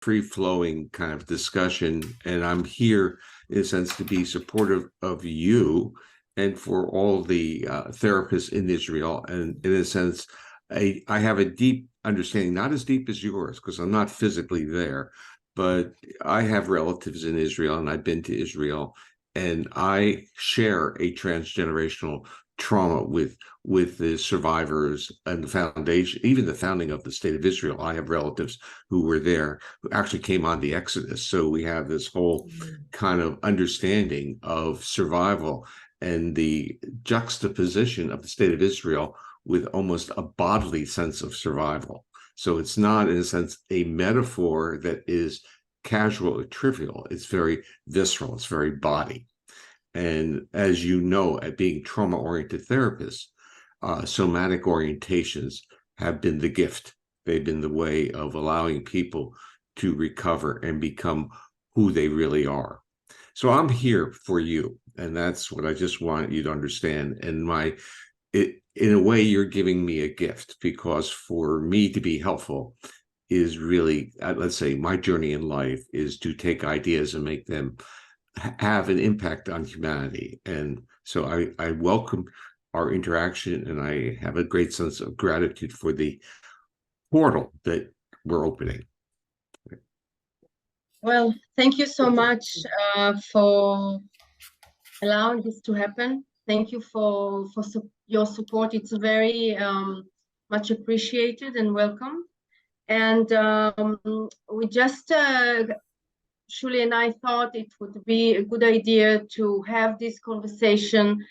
free-flowing kind of discussion, and I'm here in a sense to be supportive of you and for all the therapists in Israel. And in a sense, I have a deep understanding, not as deep as yours, because I'm not physically there, but I have relatives in Israel, and I've been to Israel, and I share a transgenerational trauma with the survivors and the foundation, even the founding of the state of Israel. I have relatives who were there, who actually came on the Exodus. So we have this whole kind of understanding of survival and the juxtaposition of the state of Israel with almost a bodily sense of survival. So it's not, in a sense, a metaphor that is casual or trivial. It's very visceral. It's very body. And as you know, at being trauma-oriented therapists, somatic orientations have been the gift. They've been the way of allowing people to recover and become who they really are. So I'm here for you, and that's what I just want you to understand. And in a way, you're giving me a gift, because for me to be helpful is really, let's say, my journey in life is to take ideas and make them have an impact on humanity. And so I welcome our interaction, and I have a great sense of gratitude for the portal that we're opening. Well, thank you so much for allowing this to happen. Thank you for your support. It's very much appreciated and welcome. And we just Shuli and I thought it would be a good idea to have this conversation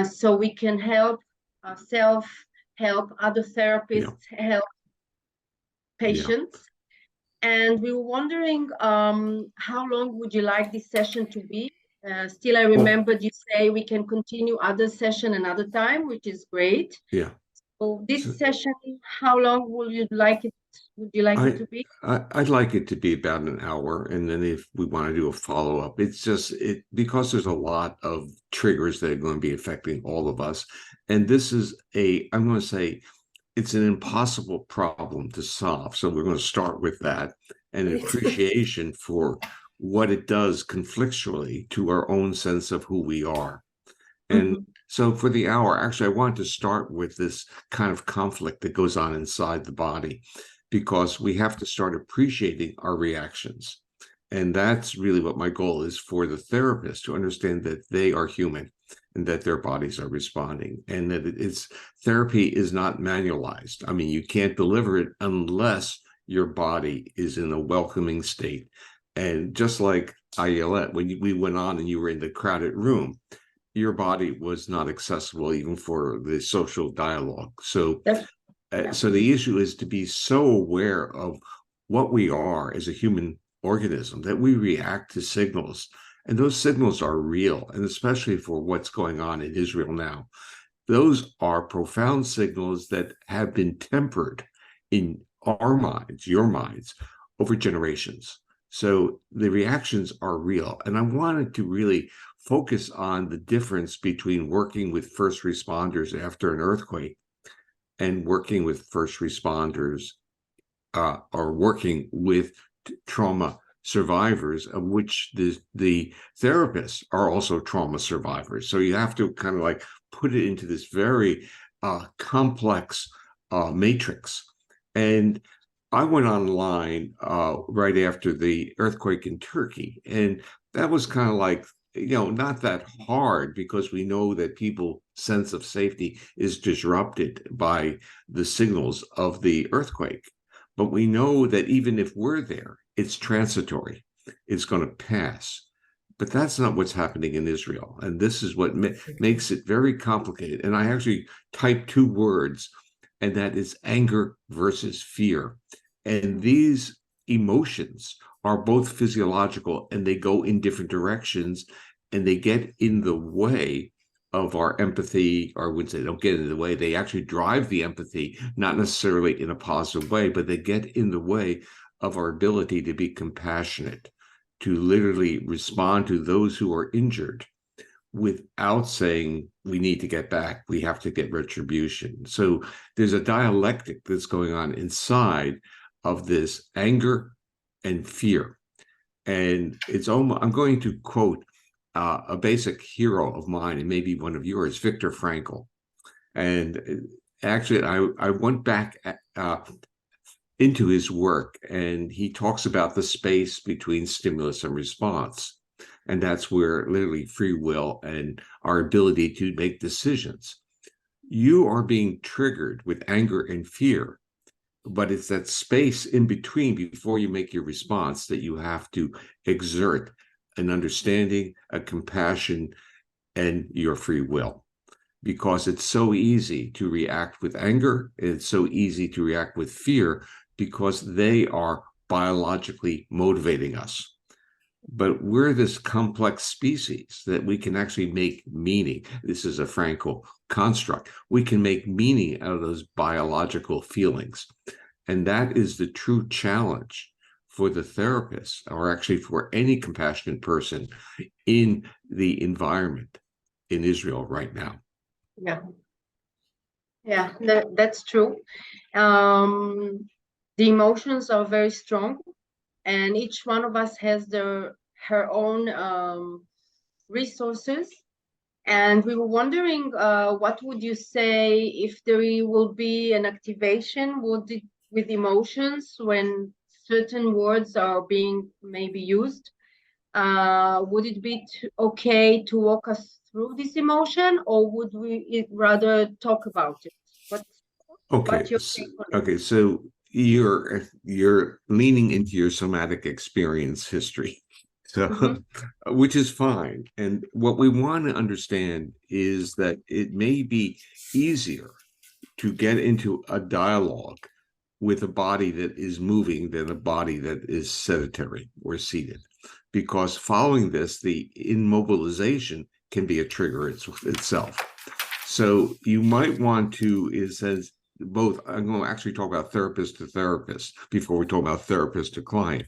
so we can help ourselves, help other therapists, help patients. And we were wondering, how long would you like this session to be? Still, I remembered you say we can continue other session another time, which is great. Yeah. So this session, how long would you like it? Would you like it to be? I'd like it to be about an hour, and then if we want to do a follow-up, it's just because there's a lot of triggers that are going to be affecting all of us, and this is I'm going to say it's an impossible problem to solve. So we're going to start with that, and an appreciation for what it does conflictually to our own sense of who we are. And so for the hour, actually, I wanted to start with this kind of conflict that goes on inside the body, because we have to start appreciating our reactions. And that's really what my goal is for the therapist, to understand that they are human and that their bodies are responding, and that therapy is not manualized. I mean, you can't deliver it unless your body is in a welcoming state. And just like Ayelet, when we went on and you were in the crowded room, your body was not accessible even for the social dialogue. So the issue is to be so aware of what we are as a human organism that we react to signals. And those signals are real, and especially for what's going on in Israel now. Those are profound signals that have been tempered in our minds, your minds, over generations. So the reactions are real. And I wanted to really focus on the difference between working with first responders after an earthquake and working with first responders or working with trauma survivors, of which the therapists are also trauma survivors. So you have to kind of like put it into this very complex matrix. And I went online right after the earthquake in Turkey, and that was kind of like, not that hard, because we know that people's sense of safety is disrupted by the signals of the earthquake. But we know that even if we're there, it's transitory. It's going to pass. But that's not what's happening in Israel. And this is what makes it very complicated. And I actually typed 2 words, and that is anger versus fear. And these emotions are both physiological, and they go in different directions, and they get in the way of our empathy, or I wouldn't say they don't get in the way, they actually drive the empathy, not necessarily in a positive way, but they get in the way of our ability to be compassionate, to literally respond to those who are injured without saying we need to get back, we have to get retribution. So there's a dialectic that's going on inside of this anger and fear. And it's almost, I'm going to quote a basic hero of mine, and maybe one of yours, Viktor Frankl. And actually, I went back into his work, and he talks about the space between stimulus and response. And that's where literally free will and our ability to make decisions. You are being triggered with anger and fear, but it's that space in between before you make your response that you have to exert an understanding, a compassion, and your free will. Because it's so easy to react with anger, and it's so easy to react with fear because they are biologically motivating us. But we're this complex species that we can actually make meaning. This is a Frankl construct. We can make meaning out of those biological feelings. And that is the true challenge for the therapist, or actually for any compassionate person in the environment in Israel right now. Yeah, that's true. The emotions are very strong, and each one of us has her own resources. And we were wondering, what would you say if there will be an activation with emotions when certain words are being maybe used? Would it be okay to walk us through this emotion, or would we rather talk about it? What's your take on it? Okay, so you're leaning into your somatic experience history, so which is fine. And what we want to understand is that it may be easier to get into a dialogue with a body that is moving than a body that is sedentary or seated, because following this, the immobilization can be a trigger itself. So you might want to, it says both, I'm going to actually talk about therapist to therapist before we talk about therapist to client.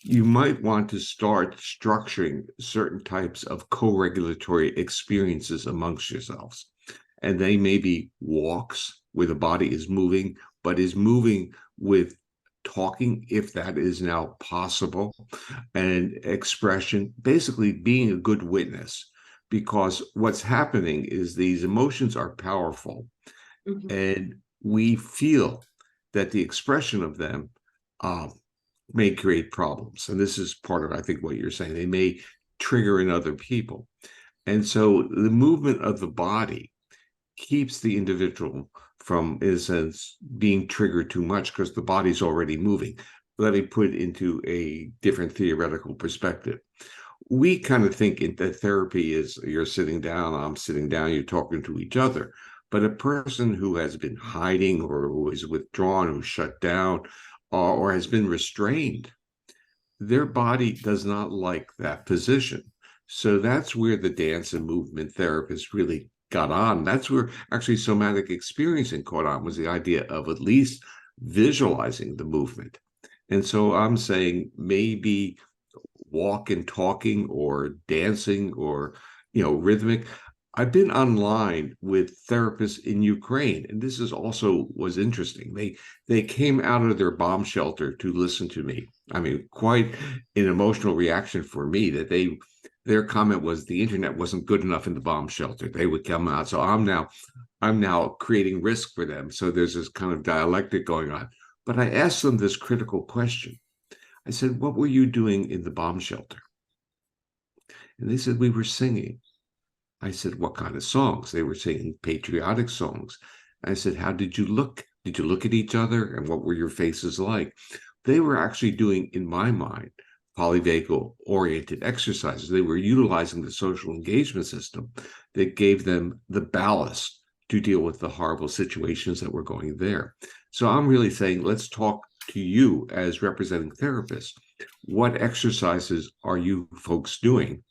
You might want to start structuring certain types of co-regulatory experiences amongst yourselves. And they may be walks where the body is moving, but is moving with talking, if that is now possible, and expression, basically being a good witness. Because what's happening is these emotions are powerful, and we feel that the expression of them may create problems. And this is part of, I think, what you're saying. They may trigger in other people. And so the movement of the body keeps the individual from, in a sense, being triggered too much because the body's already moving. Let me put it into a different theoretical perspective. We kind of think that therapy is you're sitting down, I'm sitting down, you're talking to each other. But a person who has been hiding or who is withdrawn, who's shut down, or has been restrained, their body does not like that position. So that's where the dance and movement therapist really got on. That's where actually somatic experiencing caught on, was the idea of at least visualizing the movement. And so I'm saying maybe walk and talking or dancing or, rhythmic. I've been online with therapists in Ukraine, and this is also was interesting. They came out of their bomb shelter to listen to me. I mean, quite an emotional reaction for me that their comment was the internet wasn't good enough in the bomb shelter. They would come out. So I'm now creating risk for them. So there's this kind of dialectic going on. But I asked them this critical question. I said, what were you doing in the bomb shelter? And they said, we were singing. I said, what kind of songs? They were singing patriotic songs. I said, how did you look? Did you look at each other? And what were your faces like? They were actually doing, in my mind, polyvagal-oriented exercises. They were utilizing the social engagement system that gave them the ballast to deal with the horrible situations that were going there. So I'm really saying, let's talk to you as representing therapists. What exercises are you folks doing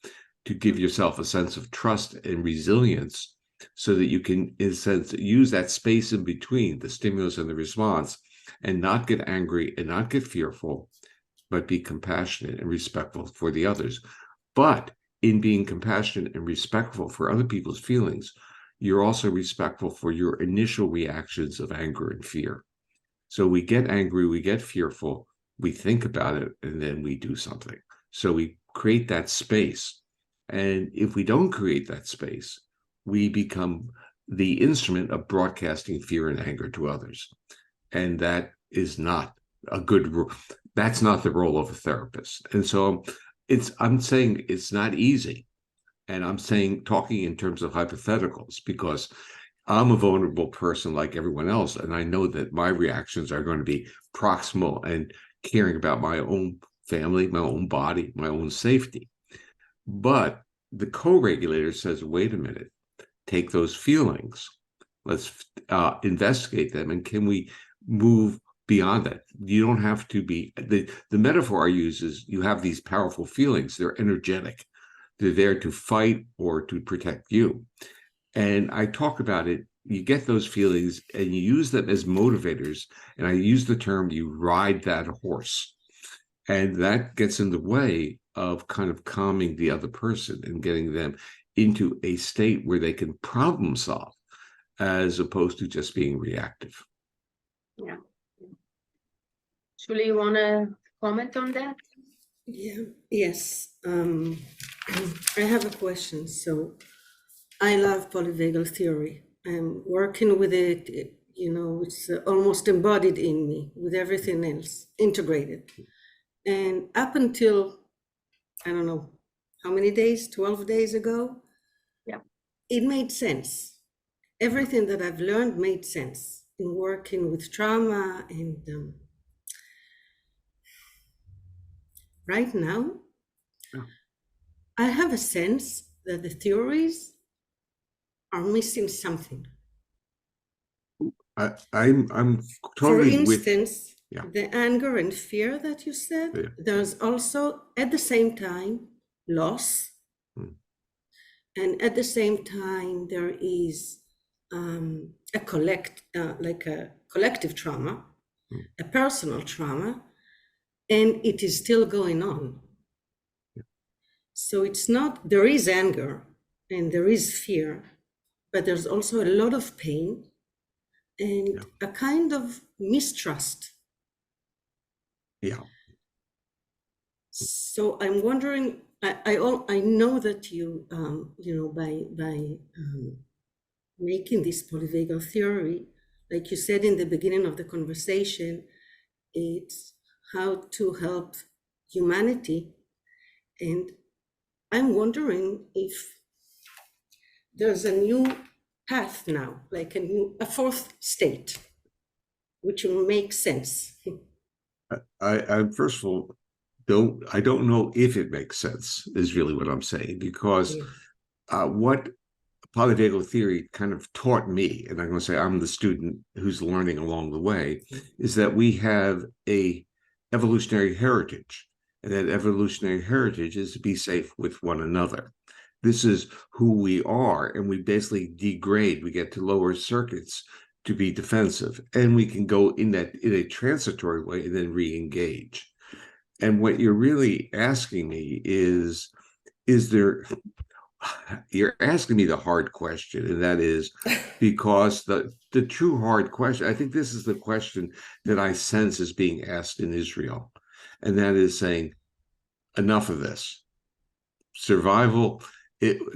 to give yourself a sense of trust and resilience so that you can, in a sense, use that space in between the stimulus and the response and not get angry and not get fearful, but be compassionate and respectful for the others. But in being compassionate and respectful for other people's feelings, you're also respectful for your initial reactions of anger and fear. So we get angry, we get fearful, we think about it, and then we do something. So we create that space. And if we don't create that space, we become the instrument of broadcasting fear and anger to others. And that is not a good, that's not the role of a therapist. And so I'm saying it's not easy. And I'm saying, talking in terms of hypotheticals, because I'm a vulnerable person like everyone else. And I know that my reactions are going to be proximal and caring about my own family, my own body, my own safety. But the co-regulator says, wait a minute, take those feelings. Let's investigate them. And can we move beyond that? You don't have to be, the metaphor I use is you have these powerful feelings. They're energetic. They're there to fight or to protect you. And I talk about it. You get those feelings and you use them as motivators. And I use the term, you ride that horse. And that gets in the way of kind of calming the other person and getting them into a state where they can problem solve, as opposed to just being reactive. Yeah. Julie, you want to comment on that? Yeah, yes. I have a question. So I love polyvagal theory. I'm working with it, it's almost embodied in me with everything else, integrated. And up until, I don't know, how many days, 12 days ago? Yeah. It made sense. Everything that I've learned made sense in working with trauma. And right now, I have a sense that the theories are missing something. I'm totally For instance, yeah. the anger and fear that you said, Yeah. there's also at the same time loss. And at the same time, there is like a collective trauma, a personal trauma, and it is still going on. So it's not, there is anger and there is fear, but there's also a lot of pain and a kind of mistrust. Yeah. So I'm wondering, I know that you, by making this polyvagal theory, like you said in the beginning of the conversation, it's how to help humanity. And I'm wondering if there's a new path now, like a fourth state, which will make sense. I first of all, I don't know if it makes sense, is really what I'm saying, because what polyvagal theory kind of taught me, and I'm going to say I'm the student who's learning along the way, is that we have a evolutionary heritage, and that evolutionary heritage is to be safe with one another. This is who we are, and we basically degrade. We get to lower circuits to be defensive, and we can go in a transitory way and then re-engage. And what you're really asking me is there, you're asking me the hard question, and that is because the true hard question, I think this is the question that I sense is being asked in Israel, and that is saying, enough of this. Survival,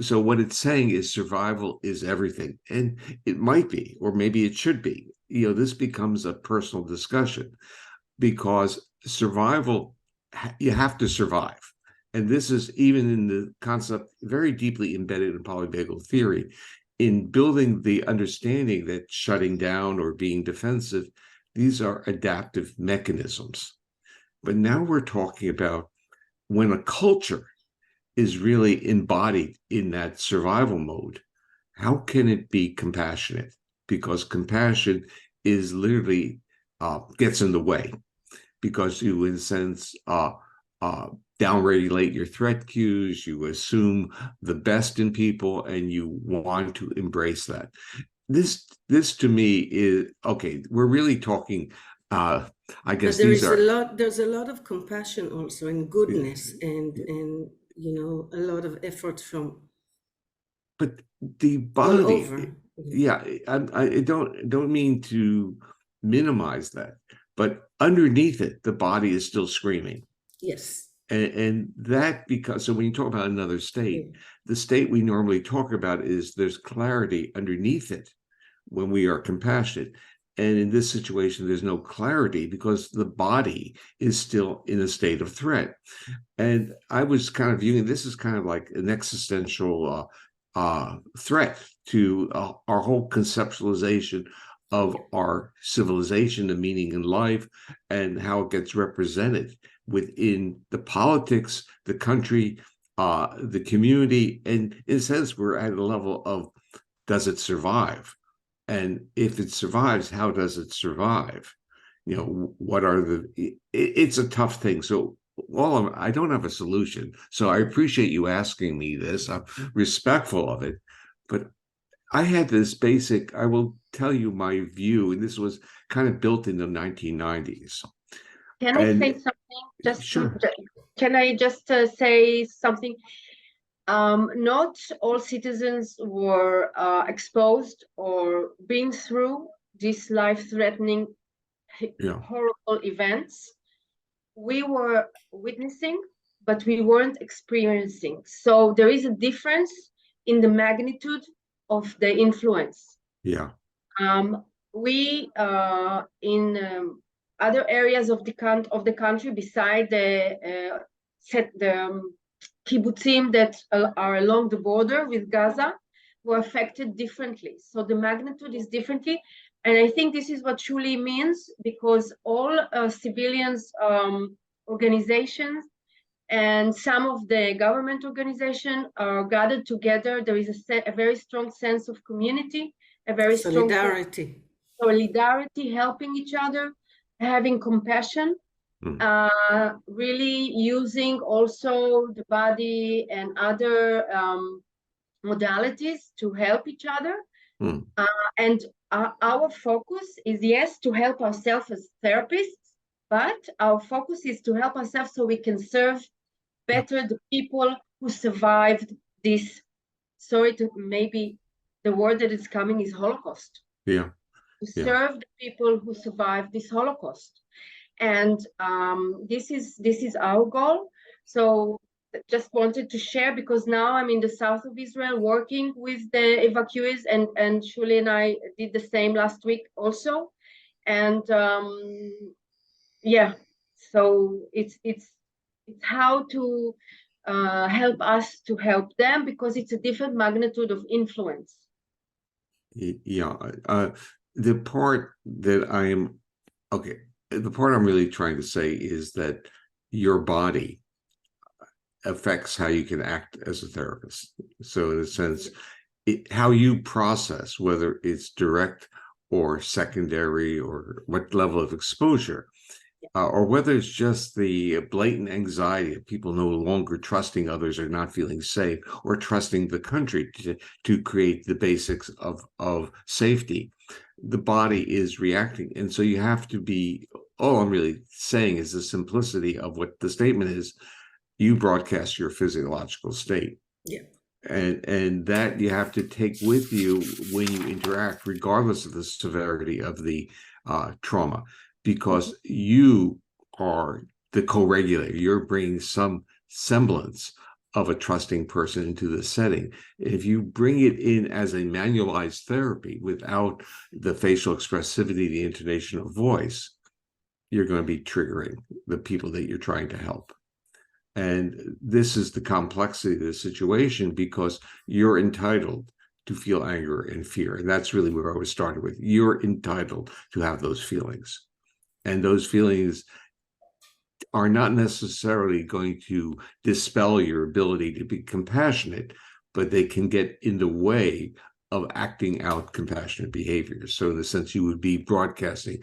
so what it's saying is survival is everything, and it might be, or maybe it should be. This becomes a personal discussion, because survival, you have to survive. And this is even in the concept very deeply embedded in polyvagal theory, in building the understanding that shutting down or being defensive, these are adaptive mechanisms. But now we're talking about when a culture is really embodied in that survival mode, how can it be compassionate? Because compassion is literally gets in the way, because you, in a sense, downregulate your threat cues, you assume the best in people, and you want to embrace that. This to me is, okay, we're really talking, I guess there's a lot of compassion also, and goodness, and a lot of effort from, but the body, I don't mean to minimize that, but underneath it, the body is still screaming. Yes. And that, because, so when you talk about another state, the state we normally talk about is there's clarity underneath it when we are compassionate. And in this situation, there's no clarity because the body is still in a state of threat. And I was kind of viewing this as kind of like an existential threat to our whole conceptualization of our civilization, the meaning in life, and how it gets represented within the politics, the country, the community. And in a sense, we're at a level of, does it survive? And if it survives, how does it survive? You know, what are the, it's a tough thing. So I don't have a solution. So I appreciate you asking me this. I'm respectful of it. But I had this basic, I will tell you my view, and this was kind of built in the 1990s. Can I say something? Sure. Can I just say something? Not all citizens were exposed or been through these life-threatening, horrible events. We were witnessing, but we weren't experiencing. So there is a difference in the magnitude of the influence. Yeah. We in other areas of the country, beside the kibbutzim that are along the border with Gaza, were affected differently. So the magnitude is differently. And I think this is what truly means, because all civilians organizations and some of the government organizations are gathered together. There is a very strong sense of community, a very solidarity, helping each other, having compassion, really using also the body and other modalities to help each other. And our focus is, yes, to help ourselves as therapists, but our focus is to help ourselves so we can serve better the people who survived this. Sorry to, maybe the word that is coming is Holocaust. To serve the people who survived this Holocaust. And this is our goal. So just wanted to share, because now I'm in the south of Israel working with the evacuees, and Shuli and I did the same last week also. And so it's how to help us to help them, because it's a different magnitude of influence. The part that the part I'm really trying to say is that your body affects how you can act as a therapist. So in a sense, how you process, whether it's direct or secondary, or what level of exposure, or whether it's just the blatant anxiety of people no longer trusting others or not feeling safe, or trusting the country to create the basics of safety, the body is reacting. And so you have to be, all I'm really saying is the simplicity of what the statement is. You broadcast your physiological state. And that you have to take with you when you interact, regardless of the severity of the trauma, because you are the co-regulator. You're bringing some semblance of a trusting person into the setting. If you bring it in as a manualized therapy without the facial expressivity, the intonation of voice, you're going to be triggering the people that you're trying to help. And this is the complexity of the situation, because you're entitled to feel anger and fear. And that's really where I was started with. You're entitled to have those feelings. And those feelings are not necessarily going to dispel your ability to be compassionate, but they can get in the way of acting out compassionate behaviors. So in the sense, you would be broadcasting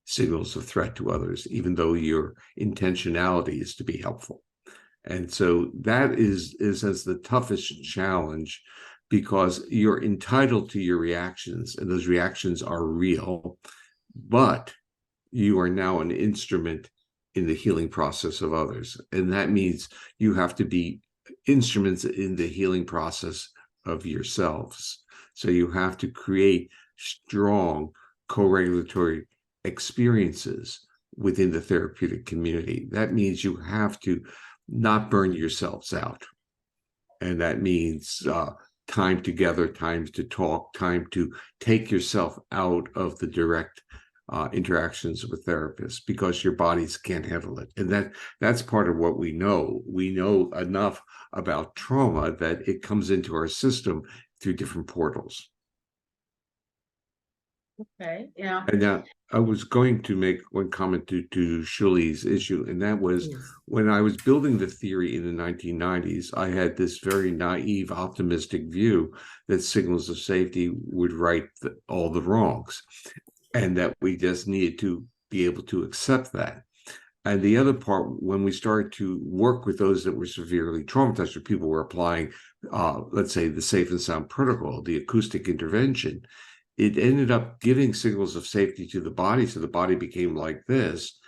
signals of threat to others, even though your intentionality is to be helpful. And so that is in a sense the toughest challenge, because you're entitled to your reactions, and those reactions are real, but you are now an instrument in the healing process of others. And that means you have to be instruments in the healing process of yourselves. So you have to create strong co-regulatory experiences within the therapeutic community. That means you have to not burn yourselves out. And that means time together, time to talk, time to take yourself out of the direct interactions with therapists, because your bodies can't handle it. And that's part of what we know. We know enough about trauma that it comes into our system through different portals. Okay, yeah. And now I was going to make one comment to Shuli's issue, and that was when I was building the theory in the 1990s, I had this very naive, optimistic view that signals of safety would right all the wrongs, and that we just needed to be able to accept that. And the other part, when we started to work with those that were severely traumatized, or people were applying, let's say, the safe and sound protocol, the acoustic intervention, it ended up giving signals of safety to the body. So the body became like this,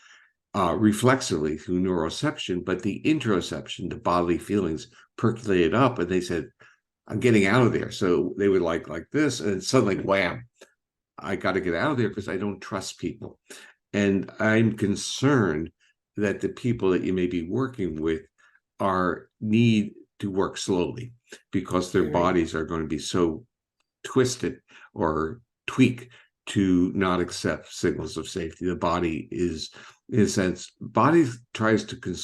reflexively through neuroception, but the interoception, the bodily feelings, percolated up, and they said, I'm getting out of there. So they would like this, and suddenly, wham, I got to get out of there because I don't trust people. And I'm concerned that the people that you may be working with need to work slowly, because their bodies are going to be so twisted or tweak to not accept signals of safety. The body is, in a sense, body tries to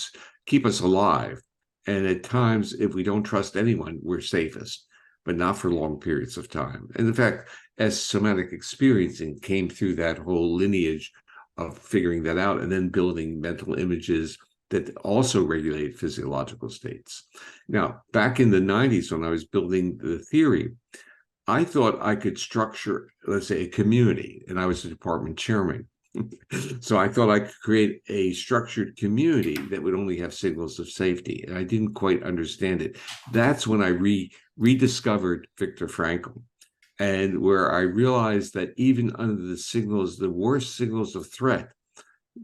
keep us alive. And at times, if we don't trust anyone, we're safest, but not for long periods of time. And in fact, as somatic experiencing came through that whole lineage of figuring that out, and then building mental images that also regulate physiological states. Now, back in the 90s, when I was building the theory, I thought I could structure, let's say, a community, and I was the department chairman. So I thought I could create a structured community that would only have signals of safety, and I didn't quite understand it. That's when I rediscovered Viktor Frankl, and where I realized that even under the signals, the worst signals of threat,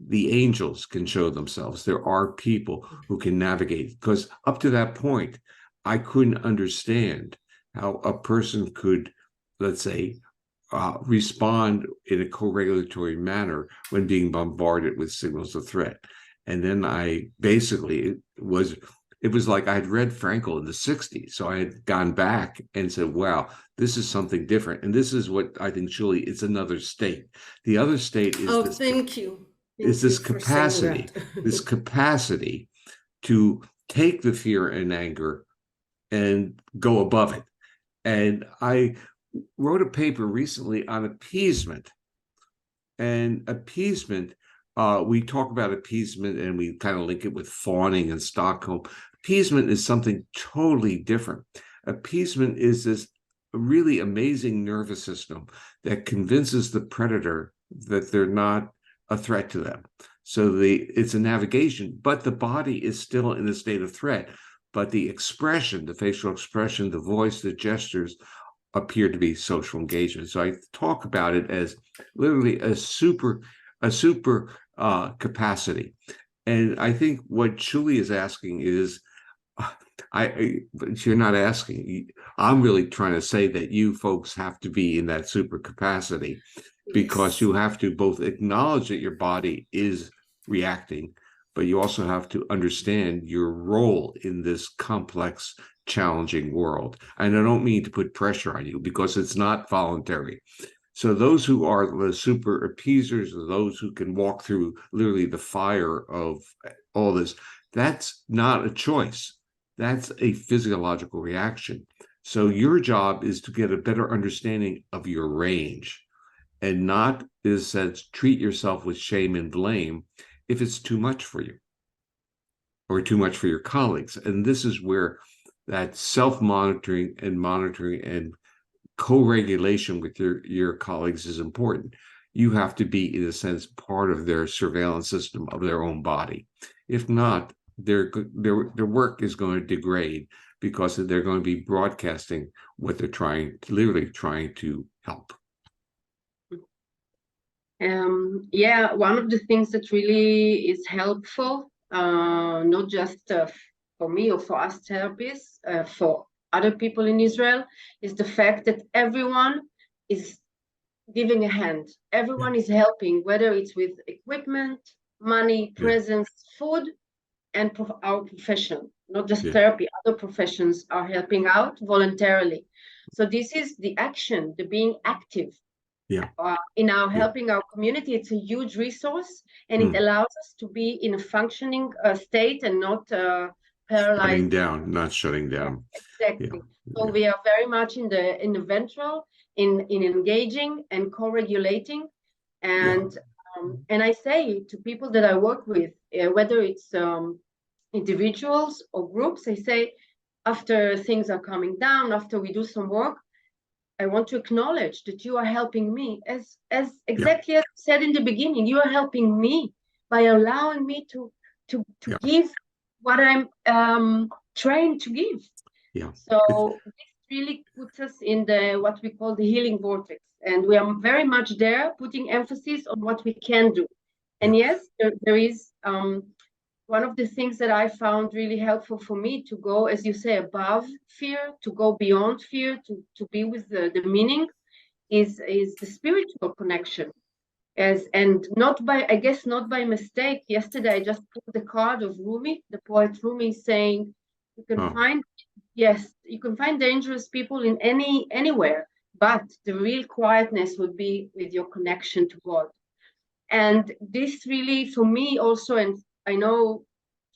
the angels can show themselves. There are people who can navigate, because up to that point, I couldn't understand how a person could, let's say, respond in a co-regulatory manner when being bombarded with signals of threat. And then I basically, it was like I had read Frankl in the 60s. So I had gone back and said, wow, this is something different. And this is what I think, Shuli, it's another state. The other state is thank you. Is this capacity, this capacity to take the fear and anger and go above it. And I wrote a paper recently on appeasement. And appeasement, we talk about appeasement and we kind of link it with fawning and Stockholm. Appeasement is something totally different. Appeasement is this really amazing nervous system that convinces the predator that they're not a threat to them. So it's a navigation, but the body is still in a state of threat. But the expression, the facial expression, the voice, the gestures appear to be social engagement. So I talk about it as literally a super capacity. And I think what Shuli is asking is, you're not asking. I'm really trying to say that you folks have to be in that super capacity, because you have to both acknowledge that your body is reacting, but you also have to understand your role in this complex, challenging world. And I don't mean to put pressure on you, because it's not voluntary. So those who are the super appeasers, or those who can walk through literally the fire of all this, that's not a choice. That's a physiological reaction. So your job is to get a better understanding of your range, and not, in a sense, treat yourself with shame and blame if it's too much for you or too much for your colleagues. And this is where that self-monitoring and co-regulation with your colleagues is important. You have to be, in a sense, part of their surveillance system of their own body. If not, their work is going to degrade, because they're going to be broadcasting what they're literally trying to help. Yeah, one of the things that really is helpful, not just for me or for us therapists, for other people in Israel, is the fact that everyone is giving a hand. Everyone is helping, whether it's with equipment, money, presence, food, and our profession, not just therapy. Other professions are helping out voluntarily. So this is the action, the being active in our helping our community. It's a huge resource, and it allows us to be in a functioning state and not paralyzed. Not shutting down. Exactly. So we are very much in the ventral, in engaging and co-regulating, and I say to people that I work with, whether it's individuals or groups, I say, after things are coming down, after we do some work, I want to acknowledge that you are helping me, as exactly as I said in the beginning. You are helping me by allowing me to give what I'm trained to give. So this really puts us in what we call the healing vortex, and we are very much there, putting emphasis on what we can do. And yes, there is one of the things that I found really helpful for me to go, as you say, above fear, to go beyond fear, to be with the meaning, is the spiritual connection. And not by mistake. Yesterday I just pulled the card of Rumi, the poet Rumi, saying you can find dangerous people in anywhere, but the real quietness would be with your connection to God. And this really, for me also, and I know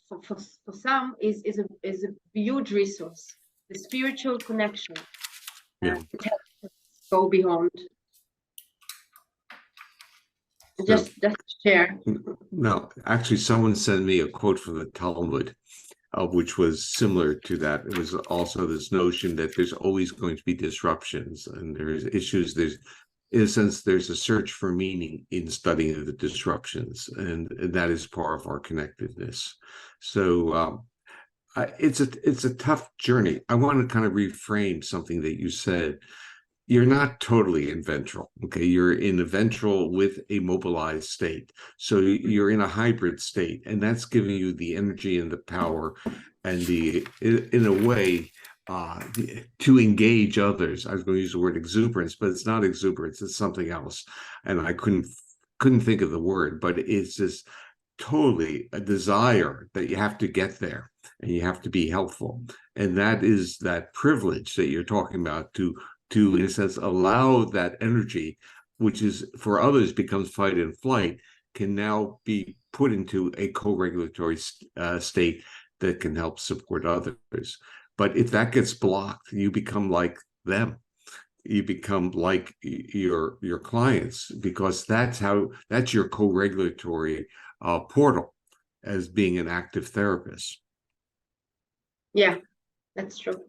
for some, is a huge resource, the spiritual connection. It helps us go beyond. Just share. No, actually, someone sent me a quote from the Talmud, which was similar to that. It was also this notion that there's always going to be disruptions, and there's issues. In a sense, there's a search for meaning in studying the disruptions, and that is part of our connectedness. So it's a tough journey. I want to kind of reframe something that you said. You're not totally in ventral, okay? You're in a ventral with a mobilized state. So you're in a hybrid state, and that's giving you the energy and the power and in a way, to engage others. I was going to use the word exuberance, but it's not exuberance, it's something else. And I couldn't think of the word, but it's just totally a desire that you have to get there and you have to be helpful. And that is that privilege that you're talking about to in a sense allow that energy, which is for others becomes fight and flight, can now be put into a co-regulatory state that can help support others. But if that gets blocked, you become like them. You become like your clients, because that's your co-regulatory portal as being an active therapist. Yeah, that's true.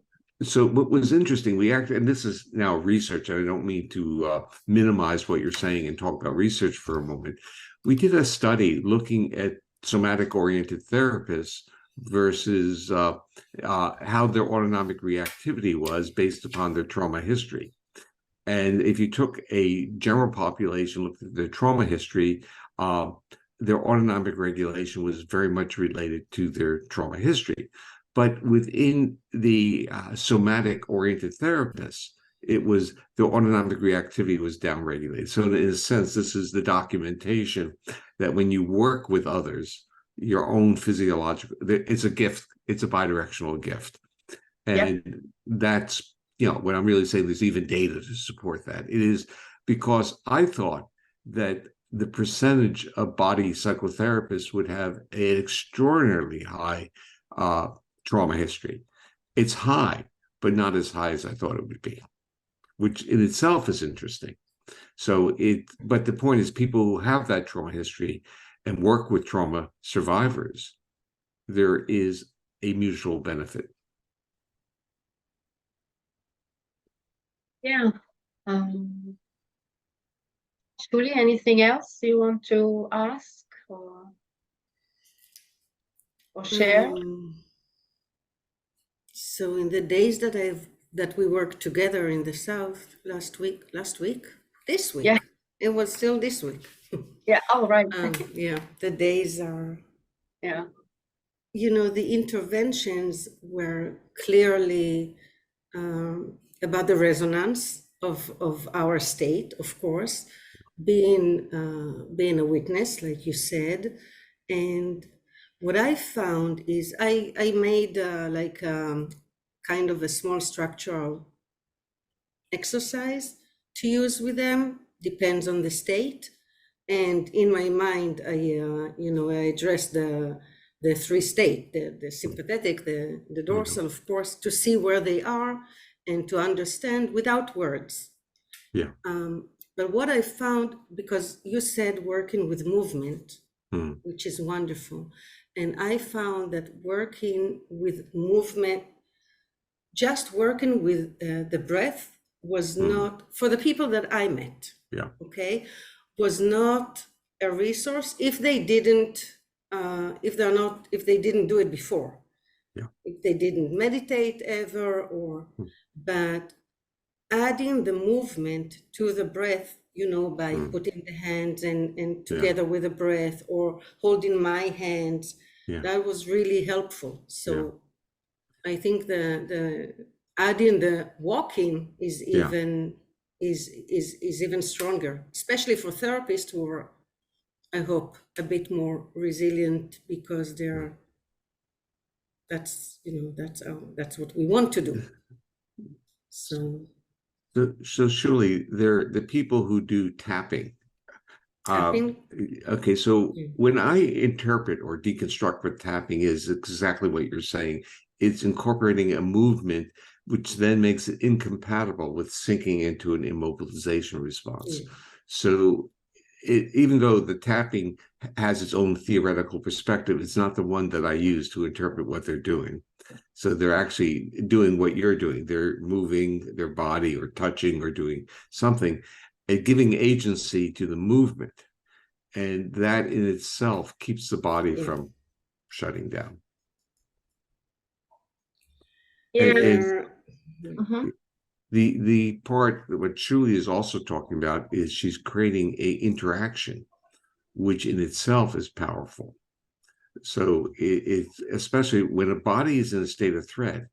So what was interesting, and this is now research, I don't mean to minimize what you're saying and talk about research for a moment. We did a study looking at somatic-oriented therapists versus how their autonomic reactivity was based upon their trauma history. And if you took a general population, looked at their trauma history, their autonomic regulation was very much related to their trauma history. But within the somatic-oriented therapists, it was the autonomic reactivity was downregulated. So in a sense, this is the documentation that when you work with others, your own physiological, it's a gift, it's a bidirectional gift. And that's, what I'm really saying, there's even data to support that. It is because I thought that the percentage of body psychotherapists would have an extraordinarily high trauma history. It's high, but not as high as I thought it would be, which in itself is interesting. But the point is, people who have that trauma history and work with trauma survivors, there is a mutual benefit. Yeah. Julie, anything else you want to ask or share? So in the days that we worked together in the South this week, it was still this week. Yeah, all right. The days are, the interventions were clearly about the resonance of our state, of course, being a witness, like you said, And what I found is I made kind of a small structural exercise to use with them, depends on the state. And in my mind, I addressed the three states, the sympathetic, the dorsal, of course, to see where they are and to understand without words. Yeah. But what I found, because you said working with movement, which is wonderful. And I found that working with movement, just working with the breath was not, for the people that I met, okay, was not a resource if they didn't, if they didn't do it before. If they didn't meditate ever, or, but adding the movement to the breath, by putting the hands and together with the breath, or holding my hands, that was really helpful. So I think the adding the walking is even is even stronger, especially for therapists who are, I hope, a bit more resilient, because that's what we want to do. So surely they're the people who do tapping. Okay, so when I interpret or deconstruct what tapping is, exactly what you're saying. It's incorporating a movement which then makes it incompatible with sinking into an immobilization response. So even though the tapping has its own theoretical perspective, it's not the one that I use to interpret what they're doing. So they're actually doing what you're doing. They're moving their body or touching or doing something and giving agency to the movement. And that in itself keeps the body from shutting down. The part that what Julie is also talking about is she's creating a interaction, which in itself is powerful. So it's especially when a body is in a state of threat,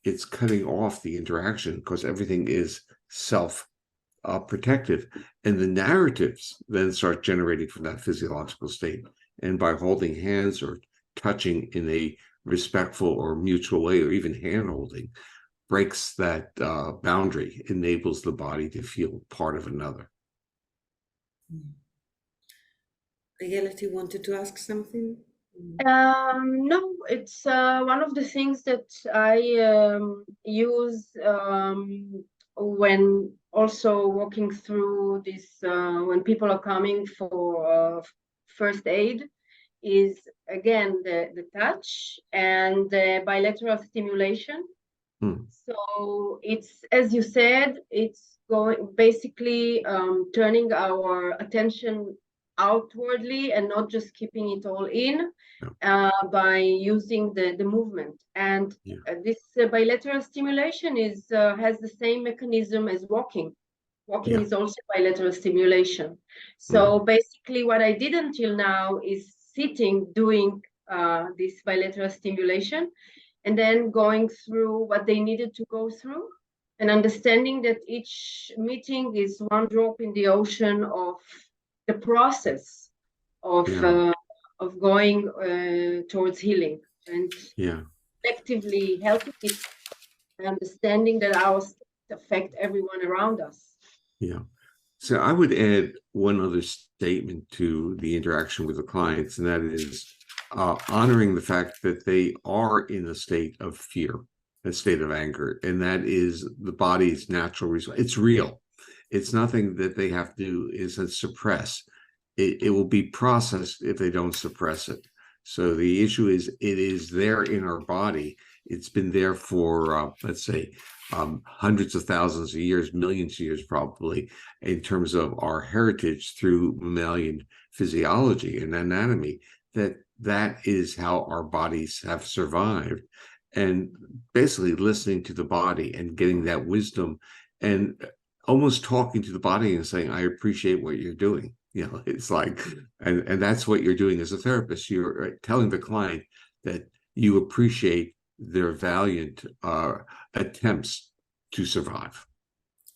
it's cutting off the interaction because everything is self-protective, and the narratives then start generating from that physiological state. And by holding hands or touching in a respectful or mutual way, or even hand holding, breaks that boundary, enables the body to feel part of another. Ayelet, you wanted to ask something? No, it's one of the things that I use when also walking through this, when people are coming for first aid, is again the touch and the bilateral stimulation. So it's, as you said, it's going basically turning our attention outwardly and not just keeping it all in, by using the movement. And this bilateral stimulation is has the same mechanism as walking. Walking is also bilateral stimulation. So basically what I did until now is sitting, doing this bilateral stimulation, and then going through what they needed to go through, and understanding that each meeting is one drop in the ocean of the process of going towards healing, and effectively helping it, understanding that our states affect everyone around us. So I would add one other statement to the interaction with the clients, and that is honoring the fact that they are in a state of fear, a state of anger, and that is the body's natural response. It's real. It's nothing that they have to do is suppress. It will be processed if they don't suppress it. So the issue is, it is there in our body. It's been there for, let's say, hundreds of thousands of years, millions of years probably, in terms of our heritage through mammalian physiology and anatomy, that is how our bodies have survived. And basically listening to the body and getting that wisdom and almost talking to the body and saying, I appreciate what you're doing. It's like, and that's what you're doing as a therapist. You're telling the client that you appreciate their valiant attempts to survive.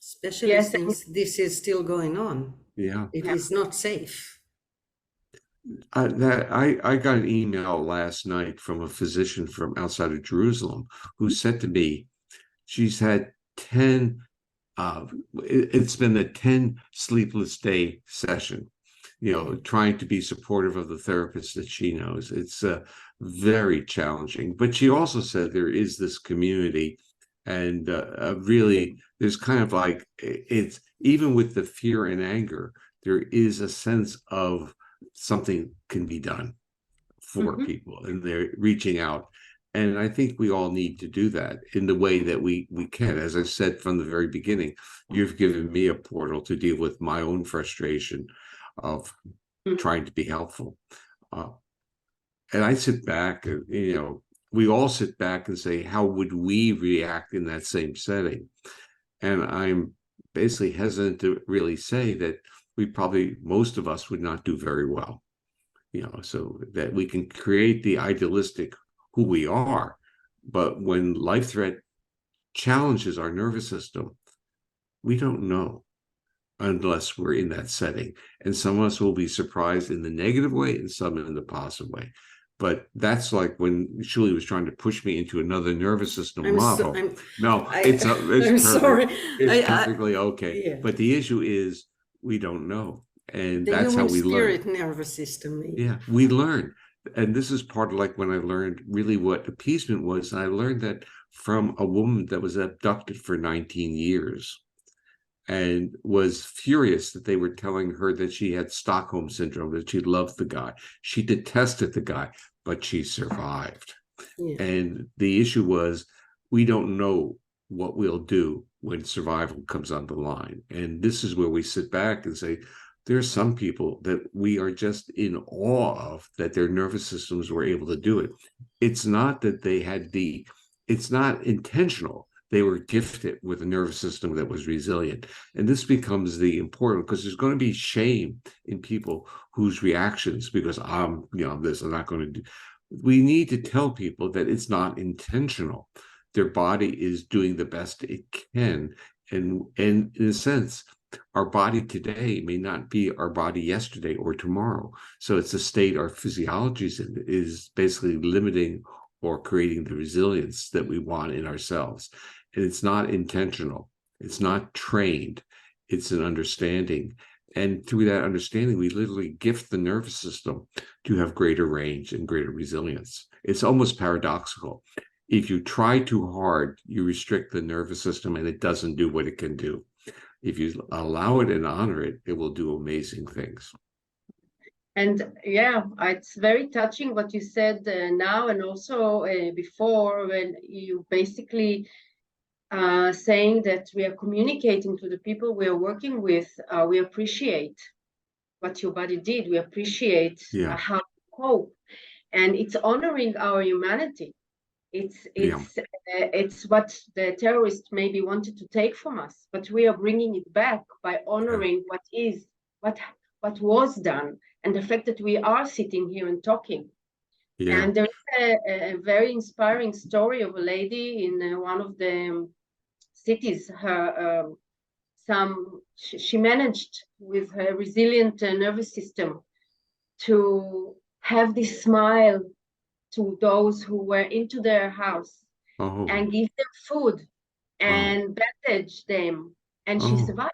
Especially since this is still going on. It is not safe. I got an email last night from a physician from outside of Jerusalem who said to me, she's had 10, it's been a 10 sleepless day session, trying to be supportive of the therapist that she knows. It's very challenging. But she also said there is this community, and really, there's kind of like, it's even with the fear and anger, there is a sense of something can be done for people, and they're reaching out. And I think we all need to do that in the way that we can. As I said from the very beginning, you've given me a portal to deal with my own frustration of trying to be helpful. And I sit back, and, we all sit back and say, how would we react in that same setting? And I'm basically hesitant to really say that most of us would not do very well, so that we can create the idealistic who we are. But when life threat challenges our nervous system, we don't know unless we're in that setting. And some of us will be surprised in the negative way and some in the positive way. But that's like when Shuli was trying to push me into another nervous system model. It's perfect. Sorry. It's perfectly okay. Yeah. But the issue is we don't know. And the that's how we learn. Nervous system. Maybe. Yeah, we learn. And this is part of like when I learned really what appeasement was. And I learned that from a woman that was abducted for 19 years and was furious that they were telling her that she had Stockholm syndrome, that she loved the guy. She detested the guy, but she survived. Yeah. And the issue was, we don't know what we'll do when survival comes on the line. And this is where we sit back and say, there are some people that we are just in awe of, that their nervous systems were able to do it. It's not that they had it's not intentional. They were gifted with a nervous system that was resilient. And this becomes the important, because there's going to be shame in people whose reactions, because I'm not going to do. We need to tell people that it's not intentional. Their body is doing the best it can. And in a sense, our body today may not be our body yesterday or tomorrow. So it's a state our physiology is basically limiting or creating the resilience that we want in ourselves. And it's not intentional. It's not trained. It's an understanding. And through that understanding, we literally gift the nervous system to have greater range and greater resilience. It's almost paradoxical. If you try too hard, you restrict the nervous system and it doesn't do what it can do. If you allow it and honor it, it will do amazing things. And yeah, it's very touching what you said now, and also before, when you basically saying that we are communicating to the people we are working with. We appreciate what your body did. We appreciate how you cope, and it's honoring our humanity. It's what the terrorists maybe wanted to take from us, but we are bringing it back by honoring what was done, and the fact that we are sitting here and talking. Yeah. And there is a very inspiring story of a lady in one of the cities. She managed with her resilient nervous system to have this smile to those who were into their house and give them food and bandage them, and she survived.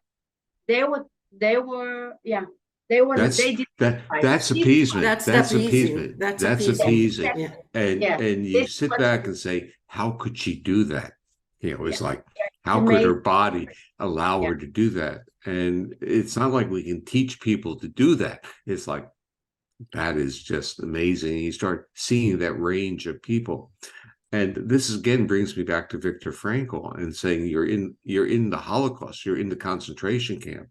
That's appeasement. That's appeasement. That's appeasing. Yeah. And you sit back and say, how could she do that? It's like, how could her body allow her to do that? And it's not like we can teach people to do that. It's like, that is just amazing. You start seeing that range of people. And this again brings me back to Viktor Frankl and saying, you're in the Holocaust, you're in the concentration camp.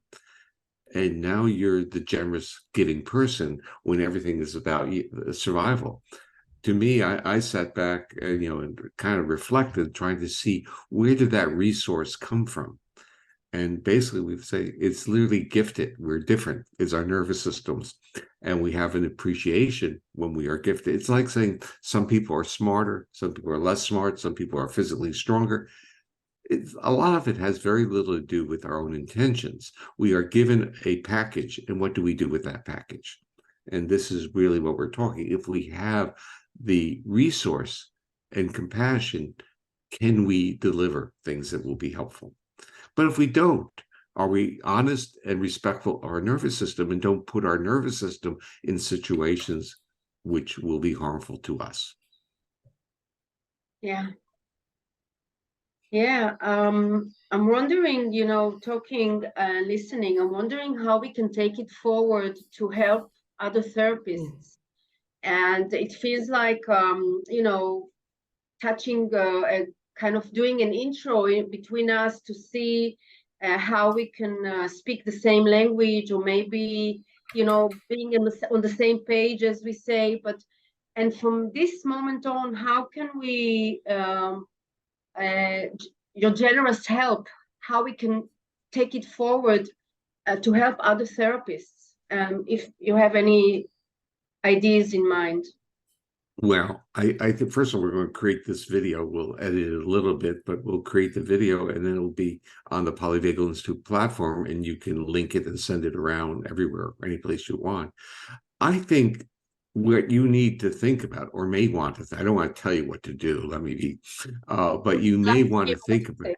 And now you're the generous giving person when everything is about survival. To me, I sat back and kind of reflected, trying to see, where did that resource come from? And basically we say it's literally gifted. We're different. It's our nervous systems. And we have an appreciation when we are gifted. It's like saying some people are smarter, some people are less smart, some people are physically stronger. A lot of it has very little to do with our own intentions. We are given a package, and what do we do with that package? And this is really what we're talking. If we have the resource and compassion, can we deliver things that will be helpful? But if we don't, are we honest and respectful of our nervous system and don't put our nervous system in situations which will be harmful to us? Yeah. Yeah. I'm wondering, you know, talking, listening, I'm wondering how we can take it forward to help other therapists. And it feels like, you know, touching a kind of doing an intro between us to see how we can speak the same language, or maybe, you know, being on the same page, as we say. And from this moment on, how can we, your generous help, how we can take it forward to help other therapists, if you have any ideas in mind. Well, I think first of all, we're going to create this video. We'll edit it a little bit, but we'll create the video, and then it'll be on the Polyvagal Institute platform, and you can link it and send it around everywhere, any place you want. I think what you need to think about, or may want to, I don't want to tell you what to do, let me be, but you may want to think about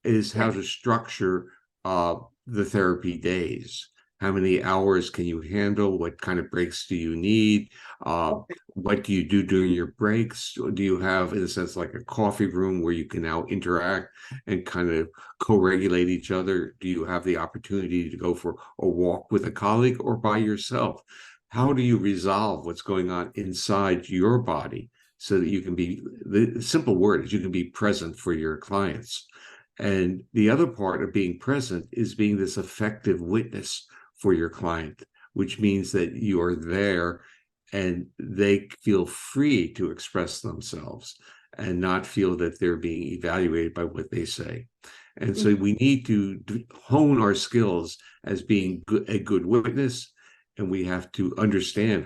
is how to structure the therapy days. How many hours can you handle? What kind of breaks do you need? What do you do during your breaks? Do you have, in a sense, like a coffee room where you can now interact and kind of co-regulate each other? Do you have the opportunity to go for a walk with a colleague or by yourself? How do you resolve what's going on inside your body so that you can be, the simple word is you can be present for your clients? And the other part of being present is being this effective witness for your client, which means that you are there and they feel free to express themselves and not feel that they're being evaluated by what they say. And so we need to hone our skills as being a good witness, and we have to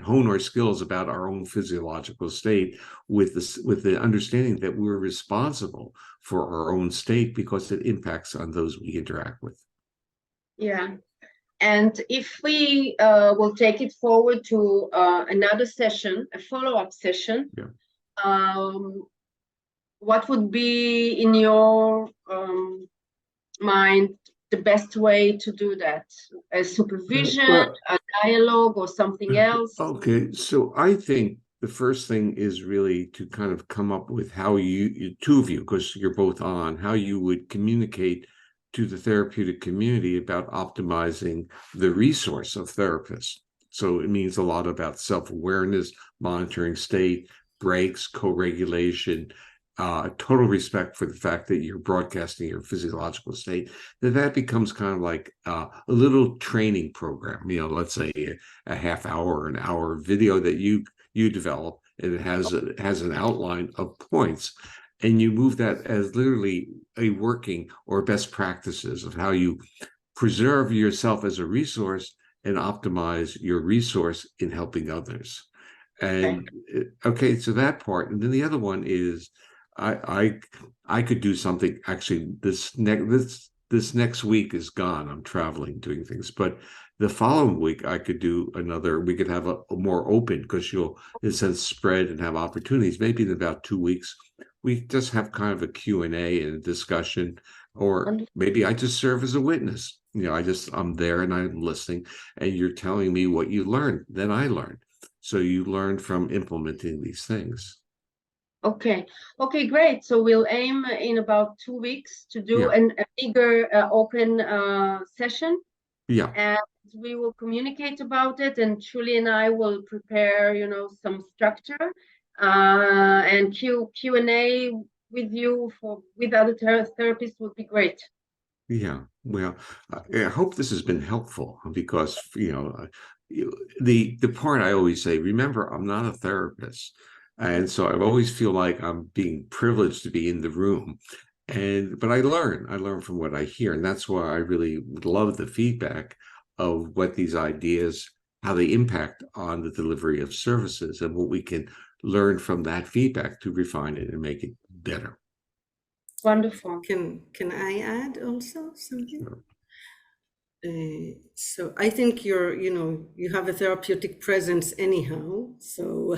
hone our skills about our own physiological state with the understanding that we're responsible for our own state because it impacts on those we interact with. Yeah. And if we will take it forward to another session, a follow-up session, what would be, in your mind, the best way to do that? A supervision, a dialogue, or something else? Okay, so I think the first thing is really to kind of come up with how you two of you, because you're both on, how you would communicate to the therapeutic community about optimizing the resource of therapists. So it means a lot about self-awareness, monitoring state, breaks, co-regulation, total respect for the fact that you're broadcasting your physiological state, that becomes kind of like a little training program. You know, let's say a half hour or an hour video that you develop, and it has an outline of points. And you move that as literally a working or best practices of how you preserve yourself as a resource and optimize your resource in helping others. And okay, so that part. And then the other one is I could do something. Actually, this next week is gone. I'm traveling, doing things, but the following week I could do another. We could have a more open, because you'll, in a sense, spread and have opportunities. Maybe in about 2 weeks, we just have kind of a Q&A and a discussion, or maybe I just serve as a witness. You know, I'm there and I'm listening, and you're telling me what you learned. Then I learned. So you learn from implementing these things. Okay, great. So we'll aim in about 2 weeks to do a bigger open session. Yeah. And we will communicate about it, and Julie and I will prepare, you know, some structure and Q&A with you with other therapists would be great. Yeah, well, I hope this has been helpful, because, you know, the part I always say, remember, I'm not a therapist. And so I always feel like I'm being privileged to be in the room. But I learn from what I hear. And that's why I really love the feedback of what these ideas, how they impact on the delivery of services, and what we can learn from that feedback to refine it and make it better. Wonderful. Can I add also something? So I think you have a therapeutic presence anyhow. So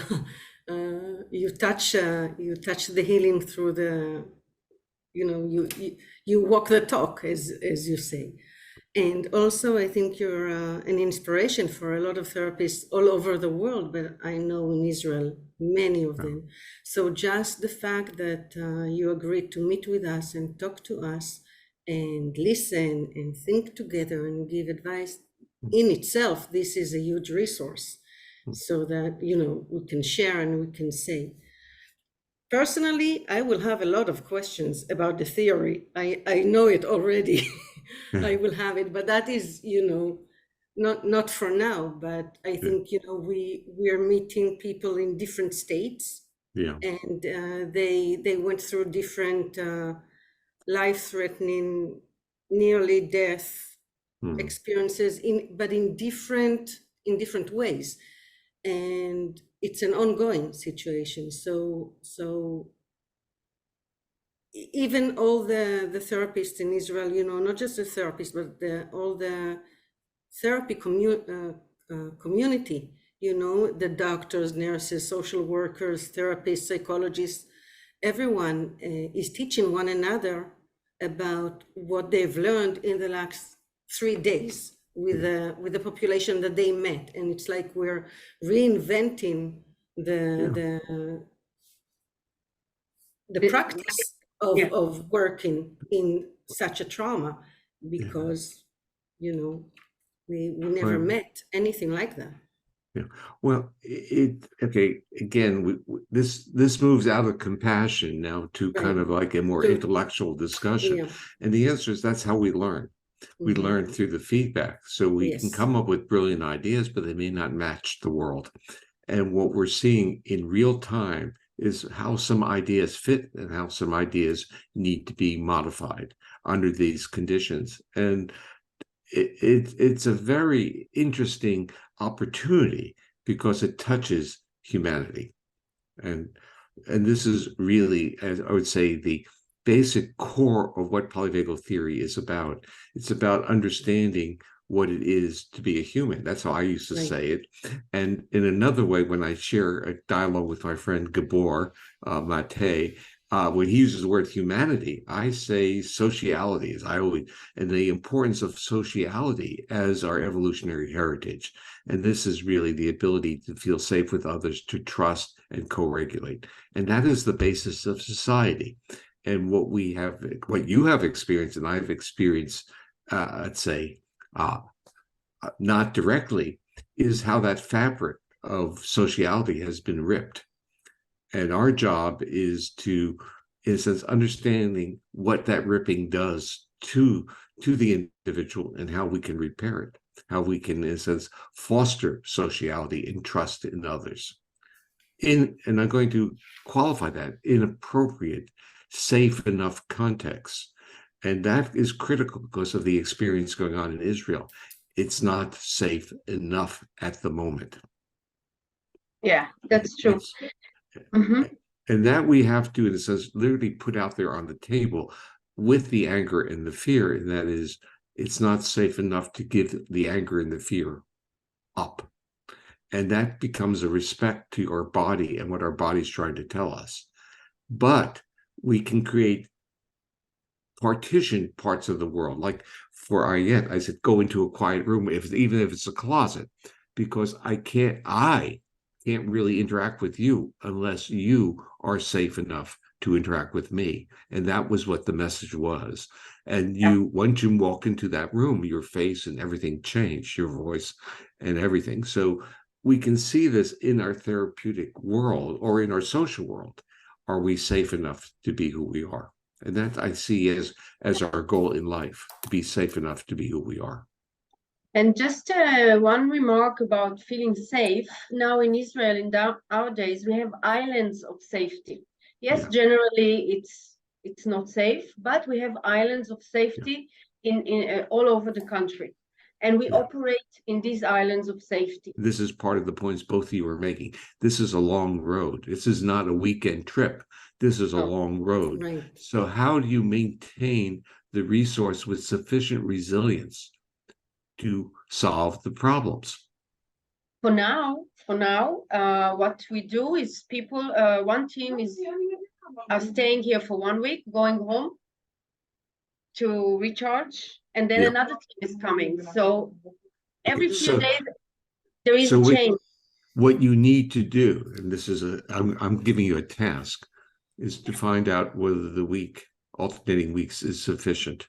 you touch the healing through the, you walk the talk, as you say. And also, I think you're an inspiration for a lot of therapists all over the world, but I know in Israel, many of them. So just the fact that you agreed to meet with us and talk to us and listen and think together and give advice, in itself, this is a huge resource, so that, we can share and we can say. Personally, I will have a lot of questions about the theory. I know it already. I will have it, but that is, not for now. But I think, we're meeting people in different states, and they went through different life-threatening, nearly death experiences, but in different ways, and it's an ongoing situation. So even all the therapists in Israel, not just the therapists, but all the therapy community, the doctors, nurses, social workers, therapists, psychologists, everyone is teaching one another about what they've learned in the last 3 days with the population that they met. And it's like we're reinventing the practice of working in such a trauma, because we never met anything like that. Yeah. Well, again, this moves out of compassion now to kind of like a more intellectual discussion. And the answer is that's how we learn. We learn through the feedback. So we can come up with brilliant ideas, but they may not match the world. And what we're seeing in real time is how some ideas fit and how some ideas need to be modified under these conditions. And it's a very interesting opportunity because it touches humanity. And this is really, as I would say, the basic core of what polyvagal theory is about. It's about understanding what it is to be a human. That's how I used to say it. And in another way, when I share a dialogue with my friend Gabor Mate, when he uses the word humanity, I say sociality, as I always, and the importance of sociality as our evolutionary heritage. And this is really the ability to feel safe with others, to trust and co-regulate. And that is the basis of society. And what you have experienced, and I've experienced, let's say, not directly, is how that fabric of sociality has been ripped. And our job is to, in a sense, understanding what that ripping does to the individual and how we can repair it, how we can, in a sense, foster sociality and trust in others. And I'm going to qualify that in appropriate, safe enough context. And that is critical because of the experience going on in Israel. It's not safe enough at the moment. Yeah, that's true. And that we have to, in a sense, literally put out there on the table with the anger and the fear. And that is, it's not safe enough to give the anger and the fear up. And that becomes a respect to our body and what our body's trying to tell us. But we can create partition parts of the world. Like for Ayet, I said, go into a quiet room, even if it's a closet, because I can't really interact with you unless you are safe enough to interact with me. And that was what the message was. And once you walk into that room, your face and everything changed, your voice and everything. So we can see this in our therapeutic world or in our social world. Are we safe enough to be who we are? And that I see as our goal in life, to be safe enough to be who we are. And just one remark about feeling safe. Now in Israel, in our days, we have islands of safety. Yes, generally it's not safe, but we have islands of safety in all over the country. And we operate in these islands of safety. This is part of the points both of you are making. This is a long road. This is not a weekend trip. This is a long road. Right. So how do you maintain the resource with sufficient resilience to solve the problems. For now, what we do is people, one team are staying here for 1 week, going home to recharge, and then another team is coming. So every few days there is a change. What you need to do, and this is I'm giving you a task, is to find out whether the alternating weeks is sufficient,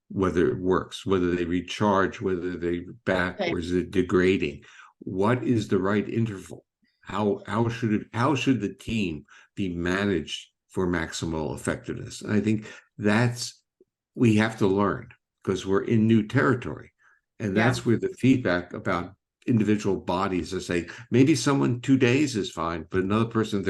whether it works, whether they recharge, whether they back, or is it degrading? What is the right interval? How should the team be managed for maximal effectiveness? And I think we have to learn, because we're in new territory. And that's where the feedback about individual bodies are saying, maybe someone 2 days is fine, but another person,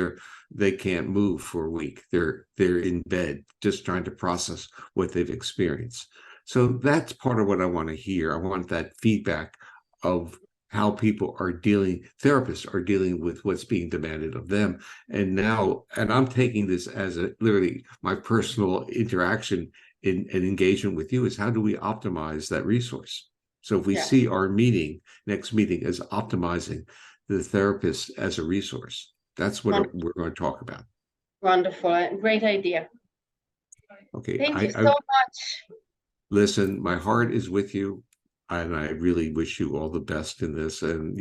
they can't move for a week. They're in bed just trying to process what they've experienced. So that's part of what I want to hear. I want that feedback of how therapists are dealing with what's being demanded of them. And I'm taking this as literally my personal interaction in engagement with you, is how do we optimize that resource? So if we see our next meeting as optimizing the therapist as a resource, that's what we're going to talk about. Wonderful. Great idea. Okay. Thank you so much. Listen, my heart is with you, and I really wish you all the best in this. And,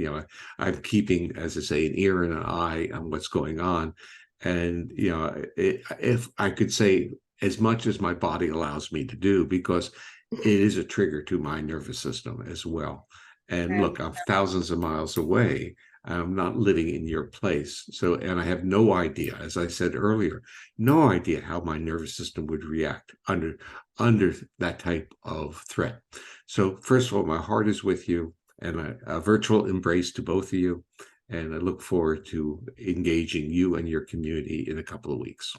I'm keeping, as I say, an ear and an eye on what's going on. And, if I could say as much as my body allows me to do, because it is a trigger to my nervous system as well. And look, I'm thousands of miles away. I'm not living in your place. And I have no idea, as I said earlier, no idea how my nervous system would react under that type of threat. So first of all, my heart is with you, and a virtual embrace to both of you. And I look forward to engaging you and your community in a couple of weeks.